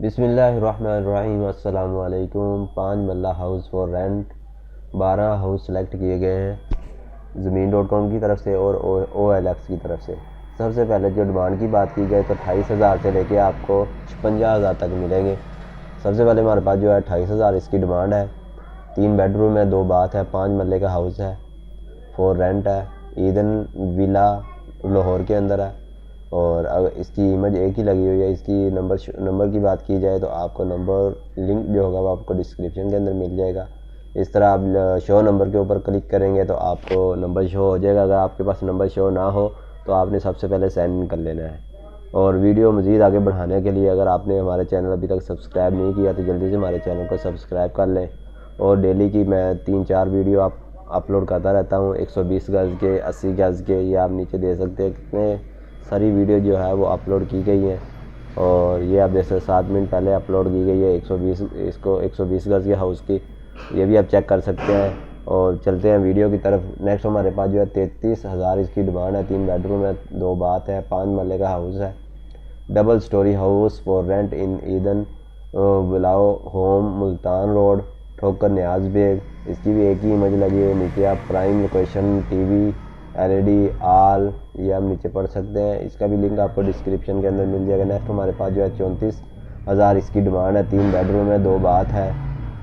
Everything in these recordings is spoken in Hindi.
बिस्मिल्लाहिर्रहमानिर्रहीम। अस्सलाम वालेकुम। 5 marla house for rent 12 house select किए गए हैं ज़मीन.com की तरफ से और OLX की तरफ से। सबसे पहले जो डिमांड की बात की जाए तो 28,000 से लेके आपको 56,000 तक मिलेंगे। सबसे पहले हमारे पास जो है 28,000 इसकी डिमांड है। 3 बेडरूम है, 2 बाथ है, 5 मल्ले का हाउस है, फॉर रेंट है, ईदन विला लाहौर के अंदर है और अगर इसकी इमेज एक ही लगी हुई है। इसकी नंबर की बात की जाए तो आपको नंबर लिंक जो होगा वो आपको डिस्क्रिप्शन के अंदर मिल जाएगा। इस तरह आप शो नंबर के ऊपर क्लिक करेंगे तो आपको नंबर शो हो जाएगा। अगर आपके पास नंबर शो ना हो तो आपने सबसे पहले साइन इन कर लेना है। और वीडियो मज़ीद आगे बढ़ाने के लिए अगर आपने हमारे चैनल अभी तक सब्सक्राइब नहीं किया तो जल्दी से हमारे चैनल को सब्सक्राइब कर लें। और डेली की मैं 3-4 वीडियो अपलोड करता रहता हूँ। 120 गज़ के, 80 गज़ के, ये आप नीचे दे सकते हैं कितने सारी वीडियो जो है वो अपलोड की गई है। और ये आप जैसे 7 मिनट पहले अपलोड की गई है 120 गज़ के हाउस की, ये भी आप चेक कर सकते हैं। और चलते हैं वीडियो की तरफ। नेक्स्ट हमारे पास जो है 33,000 इसकी डिमांड है। 3 बेडरूम है, 2 बाथ है, 5 मरले का हाउस है, double storey house for rent in Eden value home, Multan road, Thokar Niaz bag. इसकी भी एक ही इमेज लगी है। नीचे आप प्राइम लोकेशन, टीवी, LED आल, ये आप नीचे पढ़ सकते हैं। इसका भी लिंक आपको डिस्क्रिप्शन के अंदर मिल जाएगा। नेक्स्ट हमारे पास जो है 34,000 इसकी डिमांड है। 3 बेडरूम है, 2 बाथ है,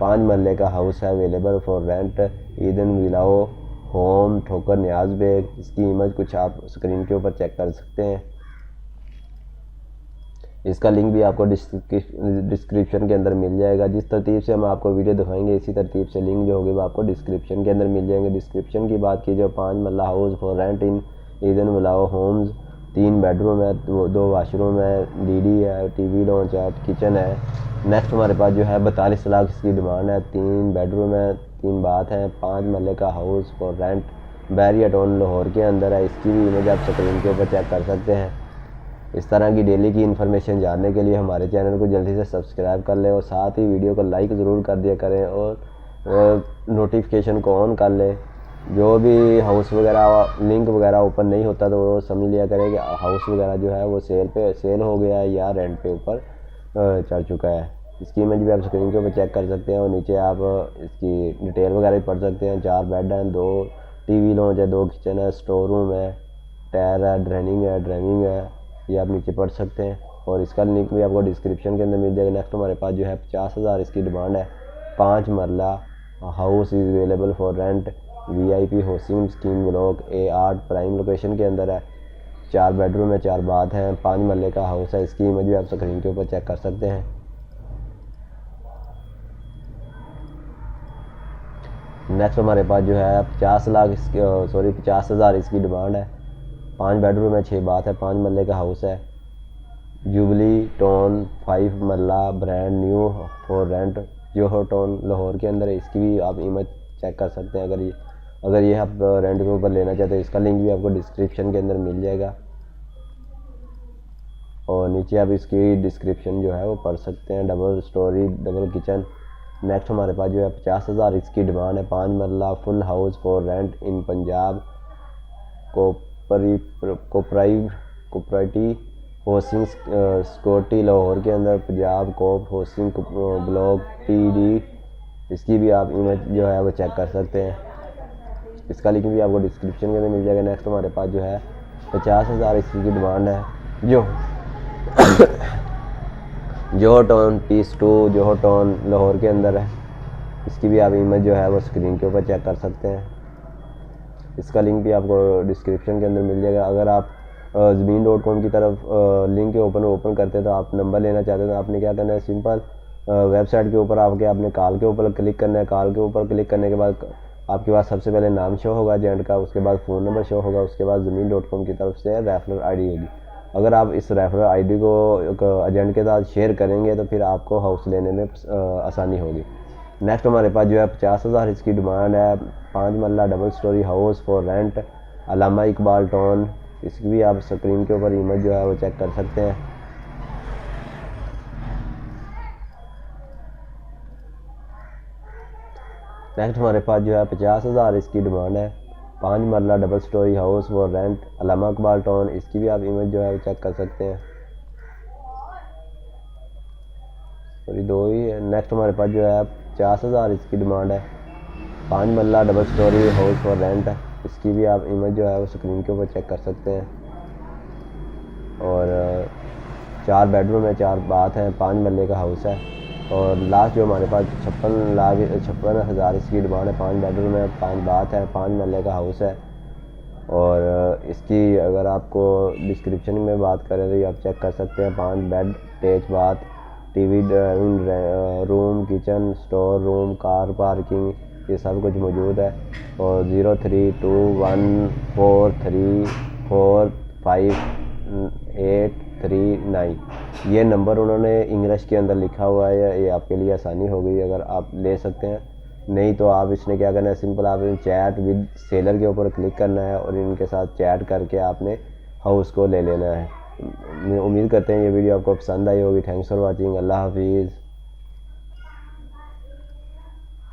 5 मरले का हाउस है, available for rent Eden value home, Thokar Niaz bag. इसकी इमेज कुछ आप स्क्रीन के ऊपर चेक कर सकते हैं। इसका लिंक भी आपको डिस्क्रिप्शन के अंदर मिल जाएगा। जिस तरतीब से हम आपको वीडियो दिखाएंगे इसी तरतीब से लिंक जो होगी वो आपको डिस्क्रिप्शन के अंदर मिल जाएंगे। डिस्क्रिप्शन की बात की जो 5 marla house for rent in Eden value homes, 3 bedroom है, 2 वाशरूम है, DD है, TV लॉन्च है, किचन है। नेक्स्ट हमारे पास जो है 42 लाख इसकी डिमांड है। 3 बेडरूम है, 3 बाथ हैं, 5 मल्ले का house for rent Bahria town Lahore के अंदर है। इसकी भी इमेज आप स्क्रीन के ऊपर चेक कर सकते हैं। इस तरह की डेली की इन्फॉर्मेशन जानने के लिए हमारे चैनल को जल्दी से सब्सक्राइब कर लें और साथ ही वीडियो को लाइक ज़रूर कर दिया करें और नोटिफिकेशन को ऑन कर लें। जो भी हाउस वगैरह लिंक वगैरह ओपन नहीं होता तो वो समझ लिया करें कि हाउस वगैरह जो है वो सेल हो गया है या रेंट पे ऊपर चढ़ चुका है। इसकी इमेज भी आप स्क्रीन के ऊपर चेक कर सकते हैं और नीचे आप इसकी डिटेल वगैरह भी पढ़ सकते हैं। 4 बेड हैं, 2 TV लॉन्च है, 2 किचन है, स्टोर रूम है, टायर है, ड्राइविंग है, ये आप नीचे पढ़ सकते हैं। और इसका लिंक भी आपको डिस्क्रिप्शन के अंदर मिल जाएगा। नेक्स्ट हमारे पास जो है 50,000 इसकी डिमांड है। 5 मरला house is available for rent VIP housing scheme block A8 prime location के अंदर है। 4 बेडरूम है, 4 बाथ हैं, 5 मरले का हाउस है। इसकी इमेज भी आप स्क्रीन के ऊपर चेक कर सकते हैं। नेक्स्ट हमारे पास जो है 50,000 इसकी डिमांड है। 5 बेडरूम है, 6 बाथ है, 5 मरले का हाउस है, जुबली टाउन 5 मरला brand new for rent Johar town Lahore के अंदर है। इसकी भी आप इमेज चेक कर सकते हैं। अगर ये आप रेंट के ऊपर लेना चाहते हैं इसका लिंक भी आपको डिस्क्रिप्शन के अंदर मिल जाएगा और नीचे आप इसकी डिस्क्रिप्शन जो है वो पढ़ सकते हैं। Double storey double kitchen. Next हमारे पास जो है 50,000 इसकी डिमांड है। 5 मरला full house for rent in Punjab cooperative housing security Lahore के अंदर, पंजाब कोप हाउसिंग ब्लॉक PD। इसकी भी आप इमेज जो है वो चेक कर सकते हैं। इसका लिंक भी आपको डिस्क्रिप्शन के अंदर मिल जाएगा। नेक्स्ट हमारे पास जो है 50,000 इसकी डिमांड है जोहर टाउन पीस 2 जोहर टाउन लाहौर के अंदर है। इसकी भी आप इमेज जो है वो स्क्रीन के ऊपर चेक कर सकते हैं। इसका लिंक भी आपको डिस्क्रिप्शन के अंदर मिल जाएगा। अगर आप ज़मीन.com की तरफ लिंक ओपन करते हैं तो आप नंबर लेना चाहते हैं तो आपने क्या करना है, सिंपल वेबसाइट के ऊपर आके आपने कॉल के ऊपर क्लिक करना है। कॉल के ऊपर क्लिक करने के बाद आपके पास सबसे पहले नाम शो होगा एजेंट का, उसके बाद फ़ोन नंबर शो होगा, उसके बाद ज़मीन.com की तरफ से रेफरल ID होगी। अगर आप इस रेफरल ID को एजेंट के साथ शेयर करेंगे तो फिर आपको हाउस लेने में आसानी होगी। नेक्स्ट हमारे पास जो है 50,000 इसकी डिमांड है। 5 मरला double storey house for rent Allama Iqbal town. इसकी भी आप स्क्रीन के ऊपर इमेज जो है वो चेक कर सकते हैं। नेक्स्ट हमारे पास जो है 50,000 इसकी डिमांड है। 5 मरला double storey house for rent Allama Iqbal town. इसकी भी आप इमेज जो है वो चेक कर सकते हैं। और ये 2 ही है। नेक्स्ट हमारे पास जो है 50,000 इसकी डिमांड है। 5 मरला double storey house for rent है। इसकी भी आप इमेज जो है वो स्क्रीन के ऊपर चेक कर सकते हैं। और 4 बेडरूम है, 4 बाथ हैं, 5 मरले का हाउस है। और लास्ट जो हमारे पास 56,000 इसकी डिमांड है। 5 बेडरूम है, 5 बाथ है, 5 मरले का हाउस है। और इसकी अगर आपको डिस्क्रिप्शन में बात करें तो ये आप चेक कर सकते हैं। 5 bed, attach bath, TV room, kitchen, store room, car parking, ये सब कुछ मौजूद है। और 032143453839 ये नंबर उन्होंने इंग्लिश के अंदर लिखा हुआ है। ये आपके लिए आसानी हो गई, अगर आप ले सकते हैं। नहीं तो आप इसने क्या करना है, सिंपल आपने चैट विद सेलर के ऊपर क्लिक करना है और इनके साथ चैट करके आपने हाउस को ले लेना है। उम्मीद करते हैं ये वीडियो आपको पसंद आई होगी। Thanks for watching. अल्लाह हाफिज़।